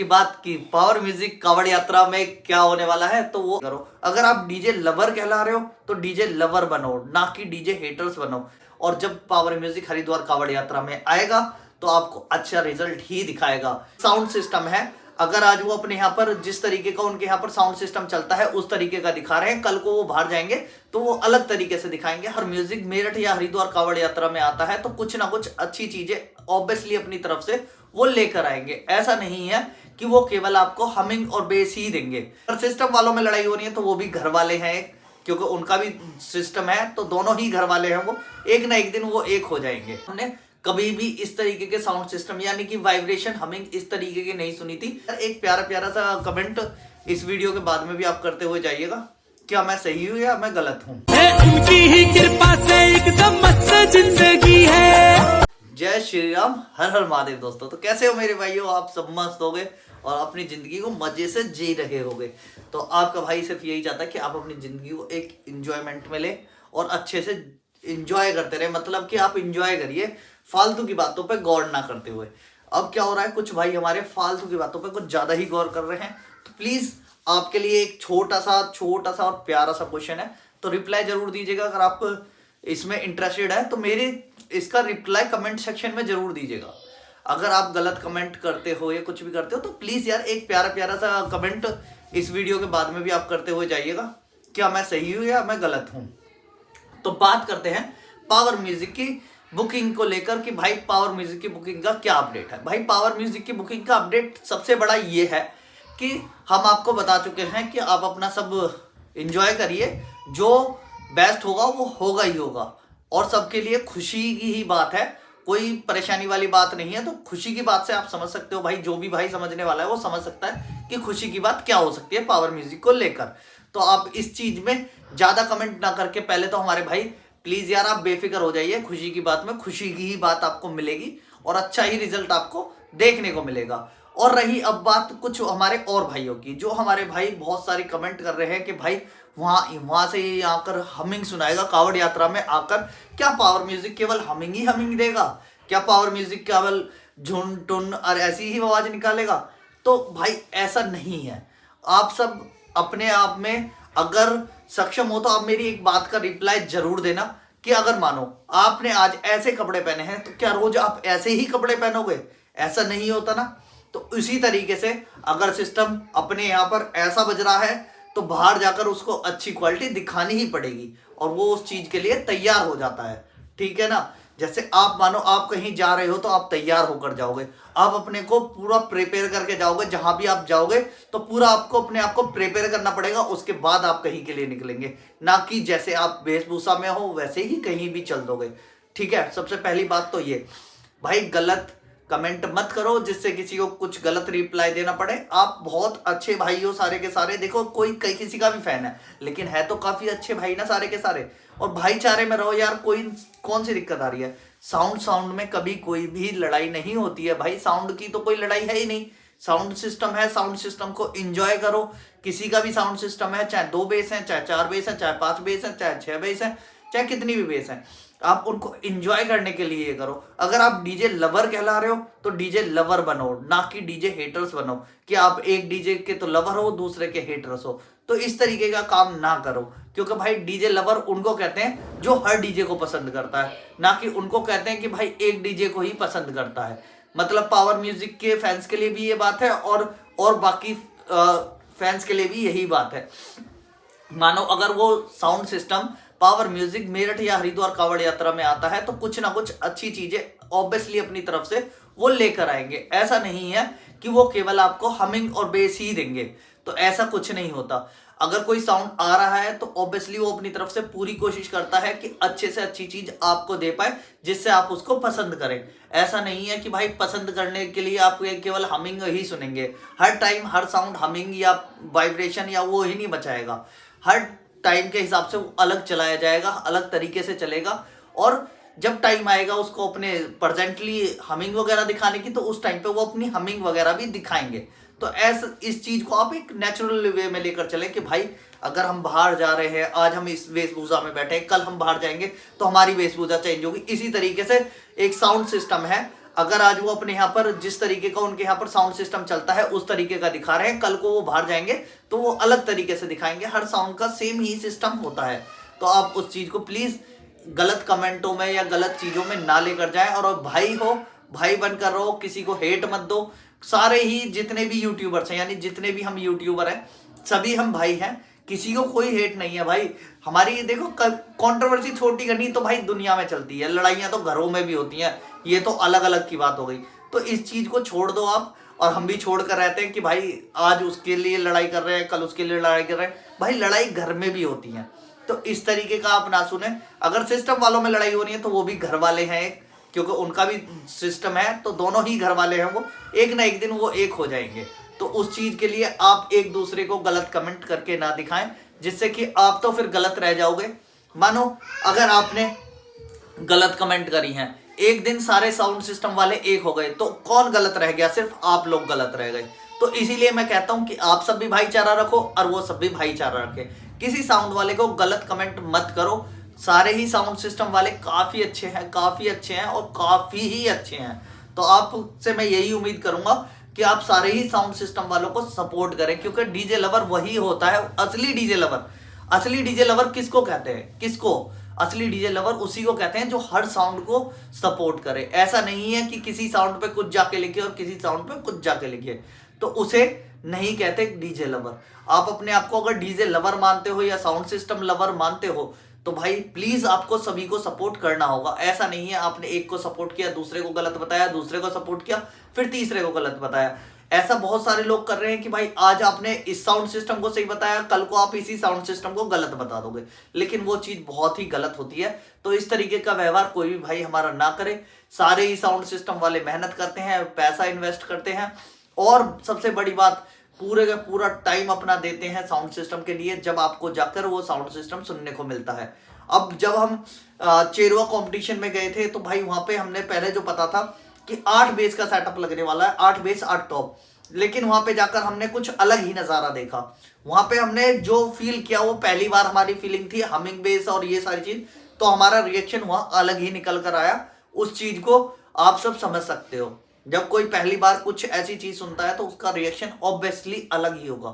की बात की पावर म्यूजिक कावड़ यात्रा में क्या होने वाला है तो वो करो। अगर आप डीजे लवर कहला रहे हो तो डीजे लवर बनो, ना कि डीजे हेटर्स बनो। और जब पावर म्यूजिक हरिद्वार कावड़ यात्रा में आएगा तो आपको अच्छा रिजल्ट ही दिखाएगा। साउंड सिस्टम है, अगर आज वो अपने यहाँ पर जिस तरीके का उनके यहाँ पर साउंड सिस्टम चलता है उस तरीके का दिखा रहे हैं, कल को वो बाहर जाएंगे तो वो अलग तरीके से दिखाएंगे। हर म्यूजिक मेरठ या हरिद्वार कावड़ यात्रा में आता है तो कुछ ना कुछ अच्छी चीजें ऑब्वियसली अपनी तरफ से वो लेकर आएंगे। ऐसा नहीं है कि वो केवल आपको हमिंग और बेस ही देंगे। अगर सिस्टम वालों में लड़ाई हो रही है तो वो भी घर वाले हैं, क्योंकि उनका भी सिस्टम है, तो दोनों ही घर वाले हैं। वो एक ना एक दिन वो एक हो जाएंगे। हमने कभी भी इस तरीके के साउंड सिस्टम यानी कि वाइब्रेशन हमिंग इस तरीके की नहीं सुनी थी। एक प्यारा प्यारा सा कमेंट इस वीडियो के बाद में भी आप करते हुए जाइएगा, क्या मैं सही हूँ या मैं गलत हूँ। उनकी ही कृपा से एकदम मस्त जिंदगी है। जय श्री राम, हर हर महादेव। दोस्तों तो कैसे हो मेरे भाइयों, आप सब मस्त हो गए और अपनी जिंदगी को मजे से जी रहे होगे। तो आपका भाई सिर्फ यही चाहता है कि आप अपनी जिंदगी को एक इंजॉयमेंट में ले और अच्छे से इंजॉय करते रहे। मतलब कि आप इंजॉय करिए, फालतू की बातों पे गौर ना करते हुए। अब क्या हो रहा है, कुछ भाई हमारे फालतू की बातों पे कुछ ज्यादा ही गौर कर रहे हैं। तो प्लीज आपके लिए एक छोटा सा और प्यारा सा क्वेश्चन है, तो रिप्लाई जरूर दीजिएगा। अगर आप इसमें इंटरेस्टेड है तो मेरे इसका रिप्लाई कमेंट सेक्शन में जरूर दीजिएगा। अगर आप गलत कमेंट करते हो या कुछ भी करते हो तो प्लीज यार एक प्यारा प्यारा सा कमेंट इस वीडियो के बाद में भी आप करते हुए जाइएगा, क्या मैं सही हूँ या मैं गलत हूँ। तो बात करते हैं पावर म्यूजिक की बुकिंग को लेकर कि भाई पावर म्यूजिक की बुकिंग का क्या अपडेट है। भाई पावर म्यूजिक की बुकिंग का अपडेट सबसे बड़ा ये है कि हम आपको बता चुके हैं कि आप अपना सब एंजॉय करिए, जो बेस्ट होगा वो होगा ही होगा। और सबके लिए खुशी की ही बात है, कोई परेशानी वाली बात नहीं है। तो खुशी की बात से आप समझ सकते हो भाई, जो भी भाई समझने वाला है वो समझ सकता है कि खुशी की बात क्या हो सकती है पावर म्यूजिक को लेकर। तो आप इस चीज में ज्यादा कमेंट ना करके पहले तो हमारे भाई प्लीज यार आप बेफिक्र हो जाइए। खुशी की बात में खुशी की ही बात आपको मिलेगी और अच्छा ही रिजल्ट आपको देखने को मिलेगा। और रही अब बात कुछ हमारे और भाइयों की, जो हमारे भाई बहुत सारी कमेंट कर रहे हैं कि भाई वहां से ये आकर हमिंग सुनाएगा कावड़ यात्रा में आकर, क्या पावर म्यूजिक केवल हमिंग ही हमिंग देगा, क्या पावर म्यूजिक केवल झुन टुन और ऐसी ही आवाज निकालेगा। तो भाई ऐसा नहीं है। आप सब अपने आप में अगर सक्षम हो तो आप मेरी एक बात का रिप्लाई जरूर देना कि अगर मानो आपने आज ऐसे कपड़े पहने हैं तो क्या रोज आप ऐसे ही कपड़े पहनोगे, ऐसा नहीं होता ना। तो इसी तरीके से अगर सिस्टम अपने यहाँ पर ऐसा बज रहा है तो बाहर जाकर उसको अच्छी क्वालिटी दिखानी ही पड़ेगी और वो उस चीज के लिए तैयार हो जाता है, ठीक है ना। जैसे आप मानो आप कहीं जा रहे हो तो आप तैयार होकर जाओगे, आप अपने को पूरा प्रिपेयर करके जाओगे। जहां भी आप जाओगे तो पूरा आपको अपने आप को प्रिपेयर करना पड़ेगा, उसके बाद आप कहीं के लिए निकलेंगे, ना कि जैसे आप वेशभूषा में हो वैसे ही कहीं भी चल दोगे, ठीक है। सबसे पहली बात तो ये भाई, गलत कमेंट मत करो जिससे किसी को कुछ गलत रिप्लाई देना पड़े। आप बहुत अच्छे भाई हो सारे के सारे, देखो कोई कई किसी का भी फैन है लेकिन है तो काफी अच्छे भाई ना सारे के सारे। और भाईचारे में रहो यार, कोई कौन सी दिक्कत आ रही है। साउंड में कभी कोई भी लड़ाई नहीं होती है भाई, साउंड की तो कोई लड़ाई है ही नहीं। साउंड सिस्टम है, साउंड सिस्टम को एंजॉय करो। किसी का भी साउंड सिस्टम है, चाहे 2 बेस है, चाहे 4 बेस है, चाहे 5 बेस है, चाहे 6 बेस है, चाहे कितनी भी बेस है, आप उनको एंजॉय करने के लिए ये करो। अगर आप डीजे लवर कहला रहे हो तो डीजे लवर बनो, ना कि डीजे हेटर्स बनो कि आप एक डीजे के तो लवर हो दूसरे के हेटर्स हो। तो इस तरीके का काम ना करो, क्योंकि भाई डीजे लवर उनको कहते हैं जो हर डीजे को पसंद करता है, ना कि उनको कहते हैं कि भाई एक डीजे को ही पसंद करता है। मतलब पावर म्यूजिक के फैंस के लिए भी ये बात है और बाकी फैंस के लिए भी यही बात है। मानो अगर वो sound system power music Meerut या हरिद्वार कावड़ यात्रा में आता है तो कुछ ना कुछ अच्छी चीजें ऑब्वियसली अपनी तरफ से वो लेकर आएंगे। ऐसा नहीं है कि वो केवल आपको हमिंग और बेस ही देंगे, तो ऐसा कुछ नहीं होता। अगर कोई साउंड आ रहा है तो ऑब्वियसली वो अपनी तरफ से पूरी कोशिश करता है कि अच्छे से अच्छी चीज आपको दे पाए जिससे आप उसको पसंद करें। ऐसा नहीं है कि भाई पसंद करने के लिए आप केवल हमिंग ही सुनेंगे हर टाइम। हर साउंड हमिंग या वाइब्रेशन या वो ही नहीं बचाएगा, हर टाइम के हिसाब से वो अलग चलाया जाएगा, अलग तरीके से चलेगा। और जब टाइम आएगा उसको अपने प्रेजेंटली हमिंग वगैरह दिखाने की तो उस टाइम पे वो अपनी हमिंग वगैरह भी दिखाएंगे। तो ऐसा इस चीज को आप एक नेचुरल वे में लेकर चले कि भाई अगर हम बाहर जा रहे हैं, आज हम इस वेशभूषा में बैठे हैं, कल हम बाहर जाएंगे तो हमारी वेशभूषा चेंज होगी। इसी तरीके से एक साउंड सिस्टम है, अगर आज वो अपने यहाँ पर जिस तरीके का उनके यहाँ पर साउंड सिस्टम चलता है उस तरीके का दिखा रहे हैं, कल को वो बाहर जाएंगे तो वो अलग तरीके से दिखाएंगे। हर साउंड का सेम ही सिस्टम होता है। तो आप उस चीज को प्लीज गलत कमेंटों में या गलत चीजों में ना लेकर जाएं। और भाई हो, भाई बनकर रहो, किसी को हेट मत दो। सारे ही जितने भी यूट्यूबर्स हैं, यानी जितने भी हम यूट्यूबर हैं, सभी हम भाई हैं, किसी को कोई हेट नहीं है भाई। हमारी देखो कंट्रोवर्सी छोटी करनी तो भाई दुनिया में चलती है, लड़ाइयां तो घरों में भी होती हैं, ये तो अलग अलग की बात हो गई। तो इस चीज को छोड़ दो आप। और हम भी छोड़ कर रहते हैं कि भाई आज उसके लिए लड़ाई कर रहे हैं, कल उसके लिए लड़ाई कर रहे हैं। भाई लड़ाई घर में भी होती है, तो इस तरीके का आप ना सुने। अगर सिस्टम वालों में लड़ाई हो रही है तो वो भी घर वाले हैं एक, क्योंकि उनका भी सिस्टम है, तो दोनों ही घर वाले हैं, वो एक ना एक दिन वो एक हो जाएंगे। तो उस चीज के लिए आप एक दूसरे को गलत कमेंट करके ना दिखाएं, जिससे कि आप तो फिर गलत रह जाओगे। मानो अगर आपने गलत कमेंट करी हैं, एक दिन सारे साउंड सिस्टम वाले एक हो गए तो कौन गलत रह गया? सिर्फ आप लोग गलत रह गए। तो इसीलिए मैं कहता हूं कि आप सब भी भाईचारा रखो और वो सब भी भाईचारा रखे। किसी साउंड वाले को गलत कमेंट मत करो। सारे ही साउंड सिस्टम वाले काफी अच्छे हैं, काफी अच्छे हैं और काफी ही अच्छे हैं। तो आपसे मैं यही उम्मीद करूंगा कि आप सारे ही साउंड सिस्टम वालों को सपोर्ट करें, क्योंकि डीजे लवर वही होता है असली डीजे लवर। असली डीजे लवर किसको कहते हैं? किसको? असली डीजे लवर उसी को कहते हैं जो हर साउंड को सपोर्ट करे। ऐसा नहीं है कि किसी साउंड पे कुछ जाके लिखे और किसी साउंड पे कुछ जाके लिखे, तो उसे नहीं कहते डीजे लवर। आप अपने आप को अगर डीजे लवर मानते हो या साउंड सिस्टम लवर मानते हो तो भाई प्लीज आपको सभी को सपोर्ट करना होगा। ऐसा नहीं है आपने एक को सपोर्ट किया, दूसरे को गलत बताया, दूसरे को सपोर्ट किया, फिर तीसरे को गलत बताया। ऐसा बहुत सारे लोग कर रहे हैं कि भाई आज आपने इस साउंड सिस्टम को सही बताया, कल को आप इसी साउंड सिस्टम को गलत बता दोगे, लेकिन वो चीज बहुत ही गलत होती है। तो इस तरीके का व्यवहार कोई भी भाई हमारा ना करे। सारे ही साउंड सिस्टम वाले मेहनत करते हैं, पैसा इन्वेस्ट करते हैं, और सबसे बड़ी बात पूरे का पूरा टाइम अपना देते हैं साउंड सिस्टम के लिए, जब आपको जाकर वो साउंड सिस्टम सुनने को मिलता है। अब जब हम चेरुआ कंपटीशन में गए थे तो भाई वहां पे हमने पहले जो पता था कि 8 बेस का सेटअप लगने वाला है, 8 बेस 8 टॉप, लेकिन वहां पे जाकर हमने कुछ अलग ही नजारा देखा। वहां पे हमने जो फील किया वो पहली बार हमारी फीलिंग थी, हमिंग बेस और ये सारी चीज, तो हमारा रिएक्शन वहां अलग ही निकल कर आया। उस चीज को आप सब समझ सकते हो। जब कोई पहली बार कुछ ऐसी चीज सुनता है तो उसका रिएक्शन ऑब्वियसली अलग ही होगा।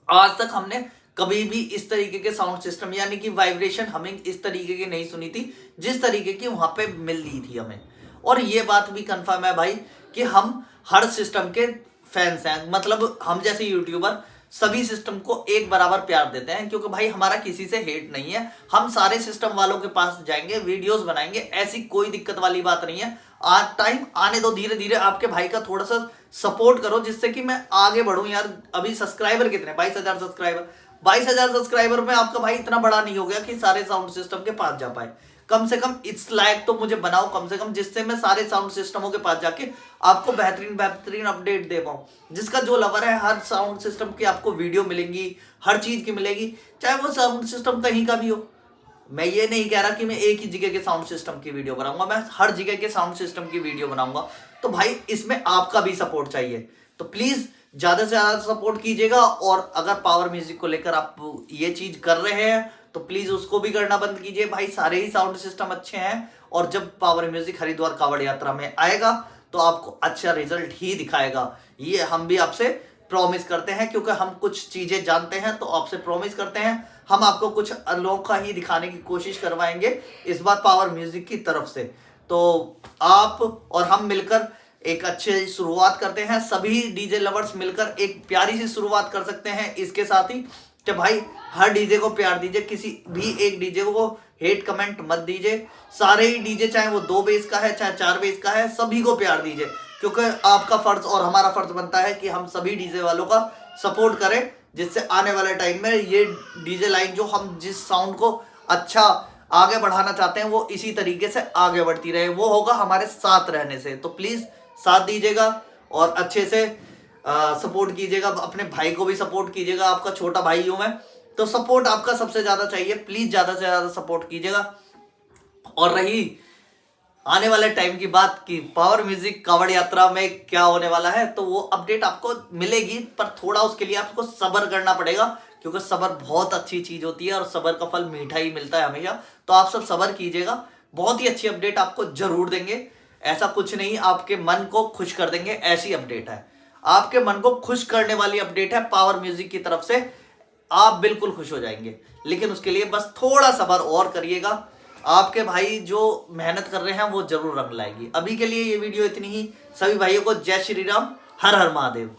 आज तक हमने कभी भी इस तरीके के साउंड सिस्टम यानी कि वाइब्रेशन हमिंग इस तरीके की नहीं सुनी थी जिस तरीके की वहां पे मिल रही थी हमें। और ये बात भी कंफर्म है भाई कि हम हर सिस्टम के फैंस हैं, मतलब हम जैसे यूट्यूबर सभी सिस्टम को एक बराबर प्यार देते हैं, क्योंकि भाई हमारा किसी से हेट नहीं है। हम सारे सिस्टम वालों के पास जाएंगे, वीडियोस बनाएंगे, ऐसी कोई दिक्कत वाली बात नहीं है। आज टाइम आने दो, धीरे धीरे आपके भाई का थोड़ा सा सपोर्ट करो जिससे कि मैं आगे बढ़ूं यार। अभी सब्सक्राइबर कितने? 22,000 सब्सक्राइबर। 22,000 सब्सक्राइबर में आपका भाई इतना बड़ा नहीं हो गया कि सारे साउंड सिस्टम के पास जा पाए। कम से कम इस लायक तो मुझे बनाओ कम से कम, जिससे मैं सारे साउंड सिस्टमों के पास जाके आपको बेहतरीन बेहतरीन अपडेट दे पाऊं। जिसका जो लवर है, हर साउंड सिस्टम की आपको वीडियो मिलेंगी, हर चीज की मिलेगी, चाहे वो साउंड सिस्टम कहीं का भी हो। मैं ये नहीं कह रहा कि मैं एक ही जगह के साउंड सिस्टम की वीडियो बनाऊंगा, मैं हर जगह के साउंड सिस्टम की वीडियो बनाऊंगा। तो भाई इसमें आपका भी सपोर्ट चाहिए, तो प्लीज ज्यादा से ज्यादा सपोर्ट कीजिएगा। और अगर पावर म्यूजिक को लेकर आप ये चीज कर रहे हैं तो प्लीज उसको भी करना बंद कीजिए। भाई सारे ही साउंड सिस्टम अच्छे हैं, और जब पावर म्यूजिक हरिद्वार कावड़ यात्रा में आएगा तो आपको अच्छा रिजल्ट ही दिखाएगा, ये हम भी आपसे प्रॉमिस करते हैं। क्योंकि हम कुछ चीजें जानते हैं तो आपसे प्रॉमिस करते हैं हम आपको कुछ अनोखा ही दिखाने की कोशिश करवाएंगे इस बार पावर म्यूजिक की तरफ से। तो आप और हम मिलकर एक अच्छी शुरुआत करते हैं, सभी डीजे लवर्स मिलकर एक प्यारी सी शुरुआत कर सकते हैं। इसके साथ ही कि भाई हर डीजे को प्यार दीजिए, किसी भी एक डीजे को हेट कमेंट मत दीजिए। सारे ही डीजे, चाहे वो 2 बेस का है चाहे 4 बेस का है, सभी को प्यार दीजिए, क्योंकि आपका फर्ज और हमारा फर्ज बनता है कि हम सभी डीजे वालों का सपोर्ट करें, जिससे आने वाले टाइम में ये डीजे लाइन जो हम जिस साउंड को अच्छा आगे बढ़ाना चाहते हैं वो इसी तरीके से आगे बढ़ती रहे। वो होगा हमारे साथ रहने से। तो प्लीज साथ दीजिएगा और अच्छे से सपोर्ट कीजिएगा, अपने भाई को भी सपोर्ट कीजिएगा। आपका छोटा भाई हूं मैं, तो सपोर्ट आपका सबसे ज्यादा चाहिए। प्लीज ज्यादा से ज्यादा सपोर्ट कीजिएगा। और रही आने वाले टाइम की बात की पावर म्यूजिक कावड़ यात्रा में क्या होने वाला है, तो वो अपडेट आपको मिलेगी, पर थोड़ा उसके लिए आपको सब्र करना पड़ेगा, क्योंकि सब्र बहुत अच्छी चीज होती है और सब्र का फल मीठा ही मिलता है हमेशा। तो आप सब सब्र कीजिएगा, बहुत ही अच्छी अपडेट आपको जरूर देंगे। ऐसा कुछ नहीं, आपके मन को खुश कर देंगे ऐसी अपडेट है। आपके मन को खुश करने वाली अपडेट है पावर म्यूजिक की तरफ से, आप बिल्कुल खुश हो जाएंगे। लेकिन उसके लिए बस थोड़ा सब्र और करिएगा, आपके भाई जो मेहनत कर रहे हैं वो जरूर रंग लाएगी। अभी के लिए ये वीडियो इतनी ही। सभी भाइयों को जय श्री राम, हर हर महादेव।